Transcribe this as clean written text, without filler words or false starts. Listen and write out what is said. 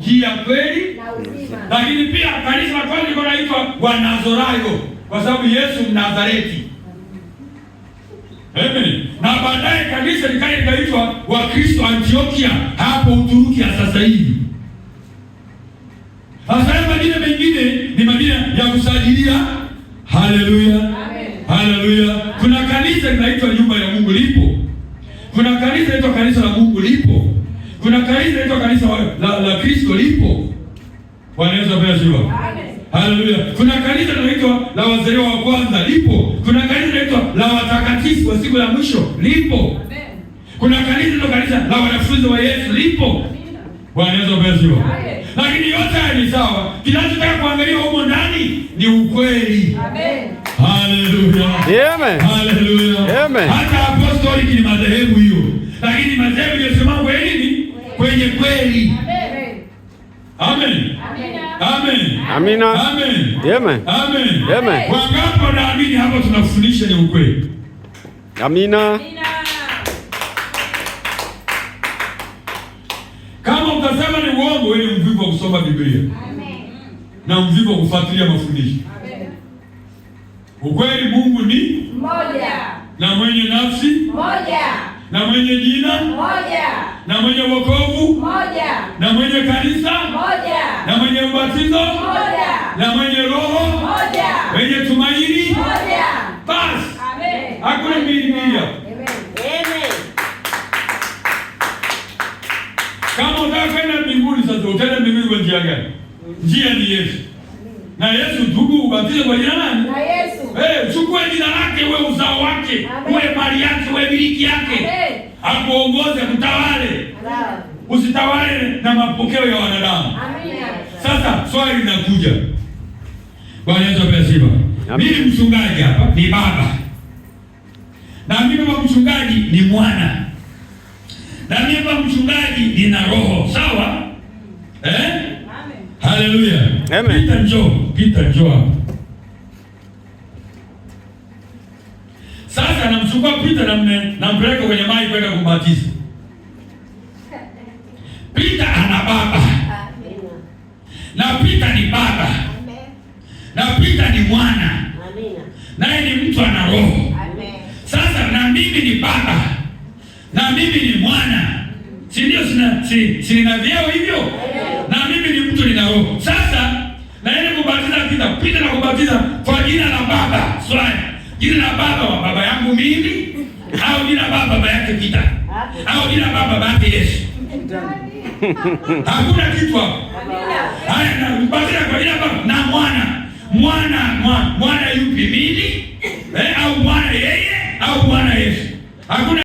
njia, kweli na uzima. Lakini pia kanisa la kwanza liko naitwa Wanazarayo kwa sababu Yesu Mnazareti. Amen. Na baadaye kanisa likaitwa Wakristo Antiokia hapo Uturuki ya sasa hivi. Sasa majina mengine ni majina ya kusajilia. Haleluya. Amen. Haleluya. Kuna kanisa linaitwa nyumba ya Mungu lipo. Kuna kanisa linaitwa kanisa la Mungu lipo. Kuna kanisa linaitwa kanisa la Kristo lipo. Bwana Yesu asifiwe. Amen. Haleluya. Kuna kanisa linaitwa la wazaliwa wa kwanza lipo. Kuna kanisa linaitwa la watakatifu wa siku ya mwisho lipo. Amen. Kuna kanisa la wanafunzi wa Yesu lipo. Bwana Yesu asifiwe. Lakini yote haya ni sawa. Kinachotaka kuangalia huko ndani ni ukweli. Amen. Haleluya. Amen. Haleluya. Amen. Hata apostoliki ni madhehebu hiyo. Lakini madhehebu yanasimama kwa nini? Kwenye kweli. Amen. Amen. Amina. Amen. Amen. Amen. Amen. Wangapi wanaamini hapo tunafundisha ni ukweli? Amina. Kama utasema ni uongo, wewe ni mvivu wa kusoma Biblia. Amen. Na mvivu wa kufuatilia mafundisho. Amen. Ukweli, Mungu ni mmoja. Na mwenye nafsi moja. Na mwenye jina moja. Na mwenye wokovu moja. Na mwenye kanisa moja. Na mwenye ubatizo moja. Na mwenye roho moja. Mwenye tumaini moja. Basi. Amen. Hakuna mbili. Amen. Kama unataka kwenda mbinguni sasa, utaenda mbinguni kwa njia gani? Njia ni Yesu. Na Yesu tubu ubatize kwa jina nani? Na Yesu. Chukua jina lake, wewe uzao wake, wewe mali yake, wewe miliki yake. Akuongoze, kutawale. Usitawale na mapokeo ya wanadamu. Amina. Sasa swali linakuja. Bwana Yesu asifiwe. Mimi mchungaji hapa ni baba. Na mimi kama mchungaji ni mwana. Na mimi kama mchungaji nina roho, sawa? Amen. Haleluya. Amen. Pita njoo hapa. Sasa namchukua Pita nampeleka kwenye maji kwenda kubatiza. Pita ana baba. Na Pita ni baba. Na Pita ni mwana. Naye ni mtu ana roho. Sasa na mimi ni baba. Na mimi ni mwana. Si ndio sina vyeo hivyo? Na mimi ni mtu nina roho. Sasa naenda kubatiza Pita na kubatiza kwa jina la baba. Swali. Jina la baba wa baba yangu mimi au jina la baba yake Pita? Au jina la baba yake Yesu? Hakuna kitu hapo. Haya, na kubatiza kwa jina la baba na mwana yupi mimi? Au mwana yeye au mwana Yesu? Hakuna